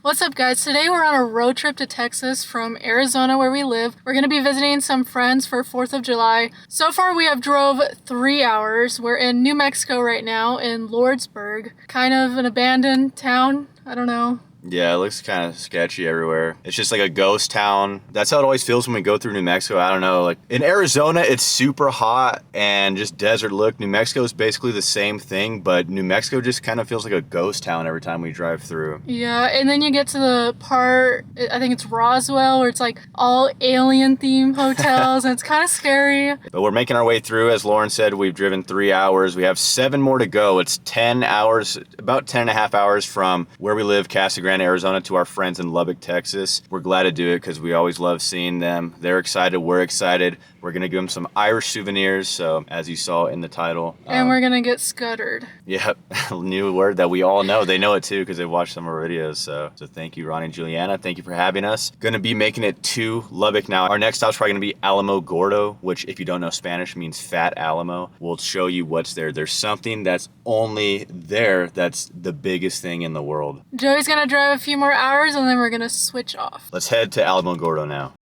What's up, guys? Today we're on a road trip to Texas from Arizona, where we live. We're going to be visiting some friends for 4th of July. So far we have drove 3 hours. We're in New Mexico right now in Lordsburg, kind of an abandoned town. I don't know. Yeah, it looks kind of sketchy everywhere. It's just like a ghost town. That's how it always feels when we go through New Mexico. I don't know, like in Arizona, it's super hot and just desert look. New Mexico is basically the same thing, but New Mexico just kind of feels like a ghost town every time we drive through. Yeah, and then you get to the part, I think it's Roswell, where it's like all alien themed hotels and it's kind of scary. But we're making our way through. As Lauren said, we've driven 3 hours. We have 7 more to go. It's 10 hours, about 10 and a half hours from where we live, Casa Grande, Arizona, to our friends in Lubbock, Texas. We're glad to do it because we always love seeing them. They're excited. We're excited. We're going to give them some Irish souvenirs. So as you saw in the title. And we're going to get scuttered. Yep. New word that we all know. They know it too because they've watched some of our videos. So thank you, Ronnie and Juliana. Thank you for having us. Going to be making it to Lubbock now. Our next stop's probably going to be Alamo Gordo, which if you don't know Spanish means Fat Alamo. We'll show you what's there. There's something that's only there that's the biggest thing in the world. Joey's going to drive a few more hours and then we're going to switch off. Let's head to Alamo Gordo now.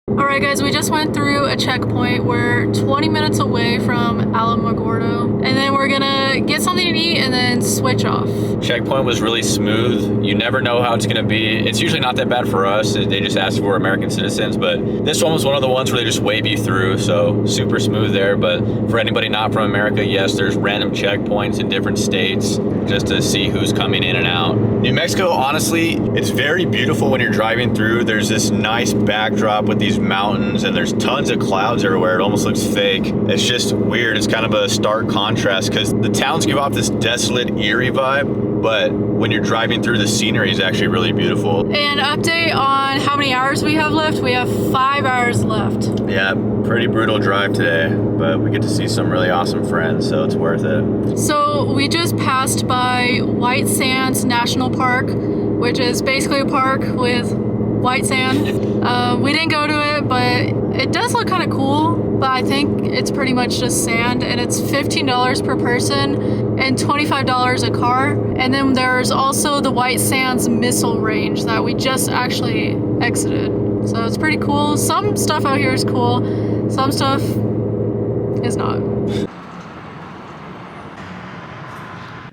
Alright guys, we just went through a checkpoint. We're 20 minutes away from Alamogordo, and then we're gonna get something to eat and then switch off. Checkpoint was really smooth. You never know how it's gonna be. It's usually not that bad for us. They just ask if we're American citizens, but this one was one of the ones where they just wave you through, so super smooth there. But for anybody not from America, yes, there's random checkpoints in different states just to see who's coming in and out. New Mexico, honestly, it's very beautiful when you're driving through. There's this nice backdrop with these mountains and there's tons of clouds everywhere. It almost looks fake. It's just weird. It's kind of a stark contrast because the towns give off this desolate, eerie vibe, but when you're driving through, the scenery is actually really beautiful. And update on how many hours we have left. We have 5 hours left. Yeah, pretty brutal drive today, but we get to see some really awesome friends, so it's worth it. So we just passed by White Sands National Park, which is basically a park with white sand. We didn't go to it, but it does look kind of cool, but I think it's pretty much just sand, and it's $15 per person and $25 a car. And then there's also the White Sands missile range that we just actually exited. So it's pretty cool. Some stuff out here is cool, some stuff is not.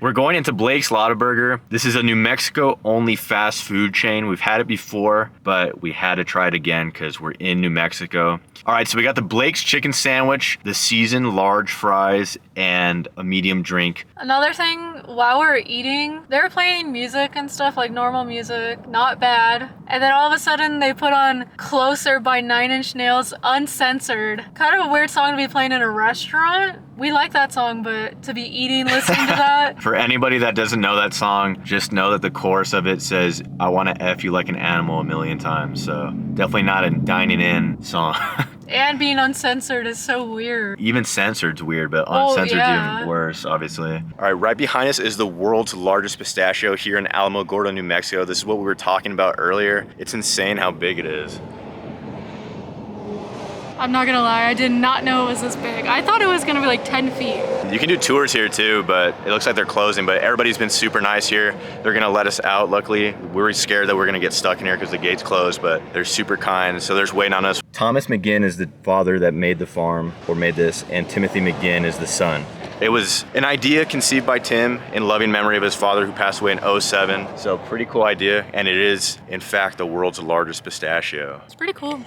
We're going into Blake's Lotaburger. This is a New Mexico only fast food chain. We've had it before, but we had to try it again because we're in New Mexico. All right, so we got the Blake's chicken sandwich, the seasoned large fries, and a medium drink. Another thing, while we were eating, they were playing music and stuff, like normal music, not bad. And then all of a sudden they put on Closer by 9 Inch Nails, uncensored. Kind of a weird song to be playing in a restaurant. We like that song, but to be eating, listening to that. For anybody that doesn't know that song, just know that the chorus of it says, I want to F you like an animal a million times. So definitely not a dining in song. And being uncensored is so weird. Even censored's weird, but uncensored's even worse, obviously. All right, right behind us is the world's largest pistachio here in Alamo Gordo, New Mexico. This is what we were talking about earlier. It's insane how big it is. I'm not gonna lie, I did not know it was this big. I thought it was gonna be like 10 feet. You can do tours here too, but it looks like they're closing, but everybody's been super nice here. They're gonna let us out, luckily. We were scared that we're gonna get stuck in here because the gate's closed, but they're super kind, so they're just waiting on us. Thomas McGinn is the father that made the farm, or made this, and Timothy McGinn is the son. It was an idea conceived by Tim in loving memory of his father who passed away in '07. So pretty cool idea, and it is, in fact, the world's largest pistachio. It's pretty cool.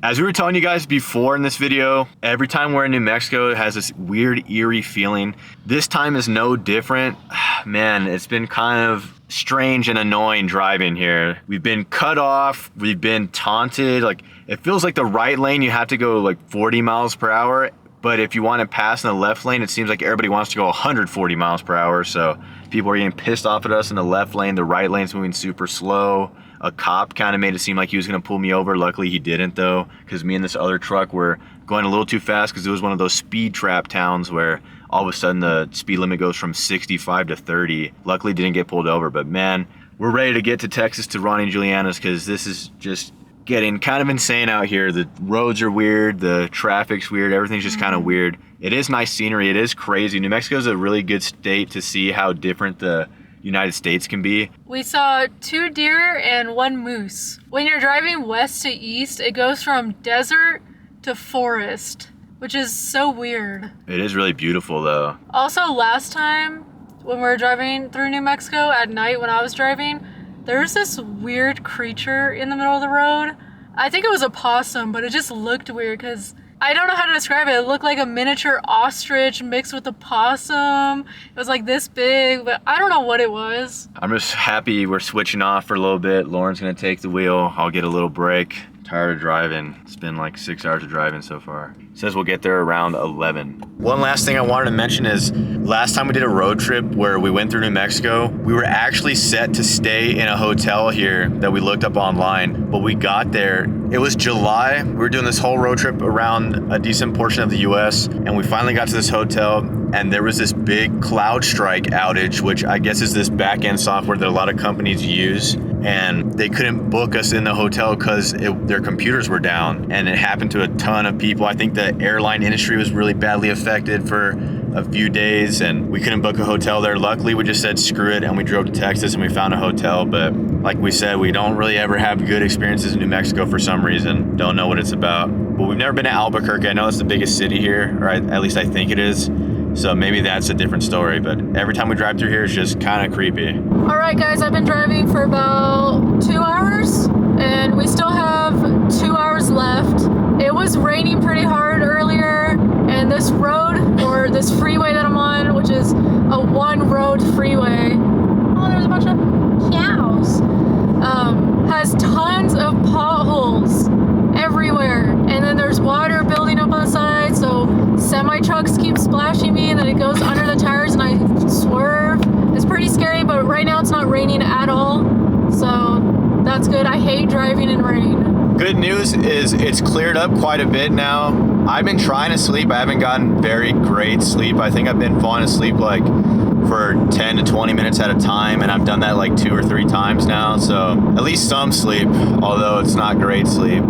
As we were telling you guys before in this video, every time we're in New Mexico, it has this weird, eerie feeling. This time is no different. Man, it's been kind of strange and annoying driving here. We've been cut off, we've been taunted. Like, it feels like the right lane, you have to go like 40 miles per hour. But if you want to pass in the left lane, it seems like everybody wants to go 140 miles per hour. So people are getting pissed off at us in the left lane. The right lane's moving super slow. A cop kind of made it seem like he was going to pull me over. Luckily he didn't though, because me and this other truck were going a little too fast because it was one of those speed trap towns where all of a sudden the speed limit goes from 65 to 30. Luckily didn't get pulled over, but man, we're ready to get to Texas to Ronnie and Juliana's because this is just getting kind of insane out here. The roads are weird, the traffic's weird, everything's just kind of weird. It is nice scenery, it is crazy. New Mexico is a really good state to see how different the United States can be. We saw 2 deer and 1 moose. When you're driving west to east, it goes from desert to forest, which is so weird. It is really beautiful though. Also, last time when we were driving through New Mexico at night when I was driving, there was this weird creature in the middle of the road. I think it was a possum, but it just looked weird because I don't know how to describe it. It looked like a miniature ostrich mixed with a possum. It was like this big, but I don't know what it was. I'm just happy we're switching off for a little bit. Lauren's gonna take the wheel. I'll get a little break. Tired of driving. It's been like 6 hours of driving so far. It says we'll get there around 11. One last thing I wanted to mention is last time we did a road trip where we went through New Mexico, we were actually set to stay in a hotel here that we looked up online, but we got there. It was July. We were doing this whole road trip around a decent portion of the US, and we finally got to this hotel, and there was this big CloudStrike outage, which I guess is this back-end software that a lot of companies use, and they couldn't book us in the hotel because their computers were down, and it happened to a ton of people. I think the airline industry was really badly affected for a few days, and we couldn't book a hotel there. Luckily, we just said screw it, and we drove to Texas and we found a hotel. But like we said, we don't really ever have good experiences in New Mexico for some reason. Don't know what it's about. But we've never been to Albuquerque. I know it's the biggest city here, or at least I think it is. So maybe that's a different story, but every time we drive through here, it's just kind of creepy. All right, guys, I've been driving for about 2 hours, and we still have 2 hours left. It was raining pretty hard earlier, and this road, or this freeway that I'm on, which is a one-road freeway, oh, there's a bunch of cows, has tons of potholes everywhere, and then there's water building up on the side, so semi-trucks keep splashing me, and then it goes under the tires and I swerve. It's pretty scary, but right now it's not raining at all, so that's good. I hate driving in rain. Good news is it's cleared up quite a bit now. I've been trying to sleep. I haven't gotten very great sleep. I think I've been falling asleep like for 10 to 20 minutes at a time, and I've done that like 2 or 3 times now, so at least some sleep, although it's not great sleep.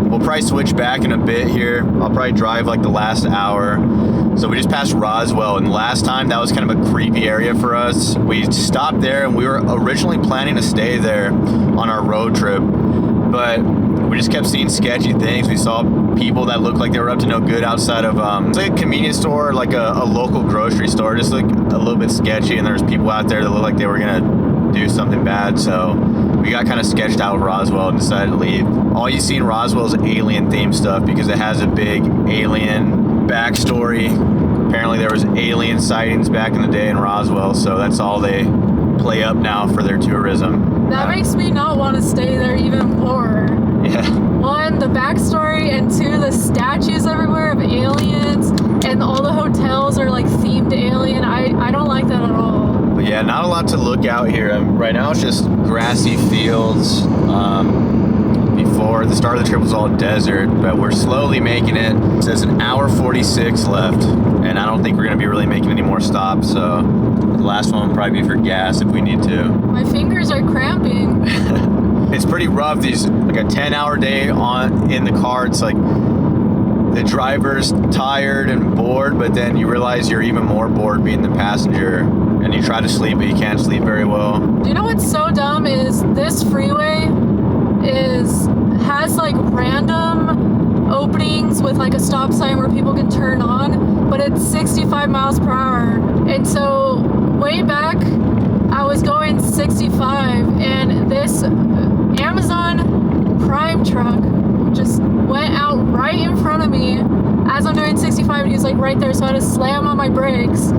We'll probably switch back in a bit here. I'll probably drive like the last hour. So we just passed Roswell, and last time that was kind of a creepy area for us. We stopped there, and we were originally planning to stay there on our road trip, but we just kept seeing sketchy things. We saw people that looked like they were up to no good outside of it's like a convenience store, like a local grocery store, just like a little bit sketchy, and there's people out there that looked like they were gonna do something bad. So we got kind of sketched out with Roswell and decided to leave. All you see in Roswell is alien themed stuff because it has a big alien backstory. Apparently there was alien sightings back in the day in Roswell, so that's all they play up now for their tourism. That makes me not want to stay there even more. Yeah. 1, the backstory, and 2, the statues everywhere of aliens, and all the hotels are like themed alien. I don't like that at all. But yeah, not a lot to look out here. Right now it's just grassy fields. Before the start of the trip was all desert, but we're slowly making it. It says an hour 46 left, and I don't think we're gonna be really making any more stops, so the last one will probably be for gas if we need to. My fingers are cramping. It's pretty rough. These like a 10-hour day in the car. It's like the driver's tired and bored, but then you realize you're even more bored being the passenger, and you try to sleep, but you can't sleep very well. Do you know what's so dumb is this freeway has like random openings with like a stop sign where people can turn on, but it's 65 miles per hour. And so way back, I was going 65, and this Amazon Prime truck just went out right in front of me as I'm doing 65, and he was like right there, so I had to slam on my brakes.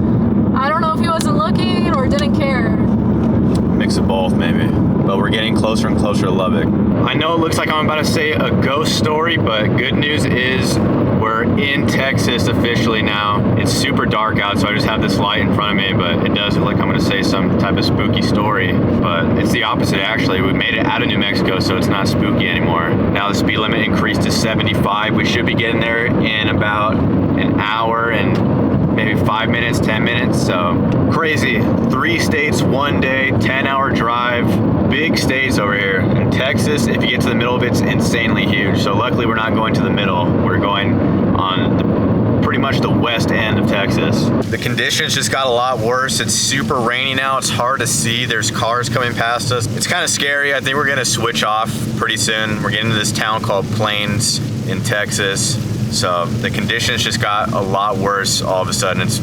I don't know if he wasn't looking or didn't care. Mix of both, maybe. But we're getting closer and closer to Lubbock. I know it looks like I'm about to say a ghost story, but good news is we're in Texas officially now. It's super dark out, so I just have this light in front of me, but it does look like I'm gonna say some type of spooky story. But it's the opposite, actually. We made it out of New Mexico, so it's not spooky anymore. Now the speed limit increased to 75. We should be getting there in about an hour and maybe 5 minutes, 10 minutes, so crazy. 3 states, 1 day, 10-hour drive, big states over here. In Texas, if you get to the middle of it, it's insanely huge. So luckily we're not going to the middle. We're going on pretty much the west end of Texas. The conditions just got a lot worse. It's super rainy now. It's hard to see. There's cars coming past us. It's kind of scary. I think we're gonna switch off pretty soon. We're getting to this town called Plains in Texas. So the conditions just got a lot worse all of a sudden. It's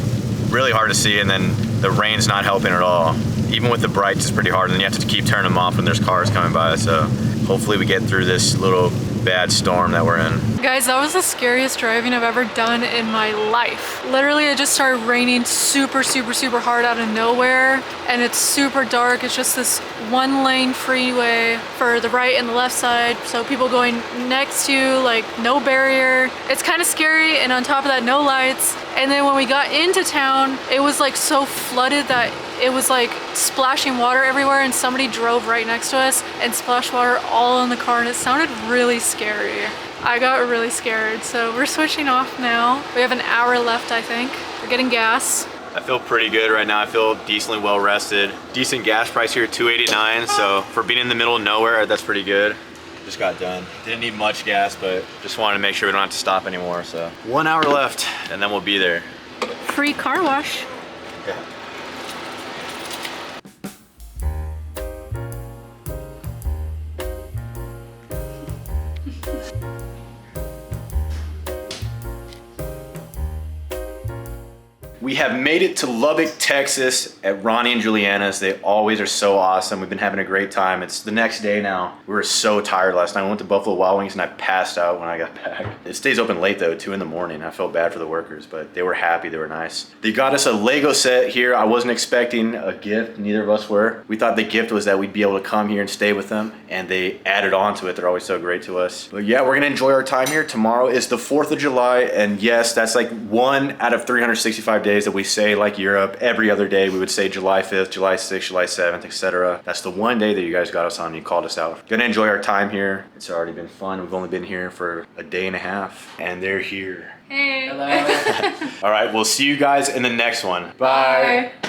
really hard to see, and then the rain's not helping at all. Even with the brights, it's pretty hard, and you have to keep turning them off when there's cars coming by. So hopefully we get through this little bad storm that we're in. Guys, that was the scariest driving I've ever done in my life. Literally, it just started raining super hard out of nowhere, and it's super dark. It's just this one lane freeway for the right and the left side, so people going next to you, like no barrier. It's kind of scary, and on top of that, no lights. And then when we got into town, it was like so flooded that it was like splashing water everywhere, and somebody drove right next to us and splashed water all in the car, and it sounded really scary. I got really scared, so we're switching off now. We have an hour left, I think. We're getting gas. I feel pretty good right now. I feel decently well rested. Decent gas price here, $2.89. So for being in the middle of nowhere, that's pretty good. Just got done. Didn't need much gas, but just wanted to make sure we don't have to stop anymore. So 1 hour left, and then we'll be there. Free car wash. Yeah. We have made it to Lubbock, Texas at Ronnie and Juliana's. They always are so awesome. We've been having a great time. It's the next day now. We were so tired last night. I went to Buffalo Wild Wings and I passed out when I got back. It stays open late though, 2 in the morning. I felt bad for the workers, but they were happy, they were nice. They got us a Lego set here. I wasn't expecting a gift, neither of us were. We thought the gift was that we'd be able to come here and stay with them, and they added on to it. They're always so great to us. But yeah, we're gonna enjoy our time here. Tomorrow is the 4th of July, and yes, that's like 1 out of 365 days that we say, like Europe, every other day we would say July 5th, July 6th, July 7th, etc. That's the one day that you guys got us on and you called us out. Gonna enjoy our time here. It's already been fun. We've only been here for a day and a half, and they're here. Hey. Hello. All right, we'll see you guys in the next one. Bye. Bye.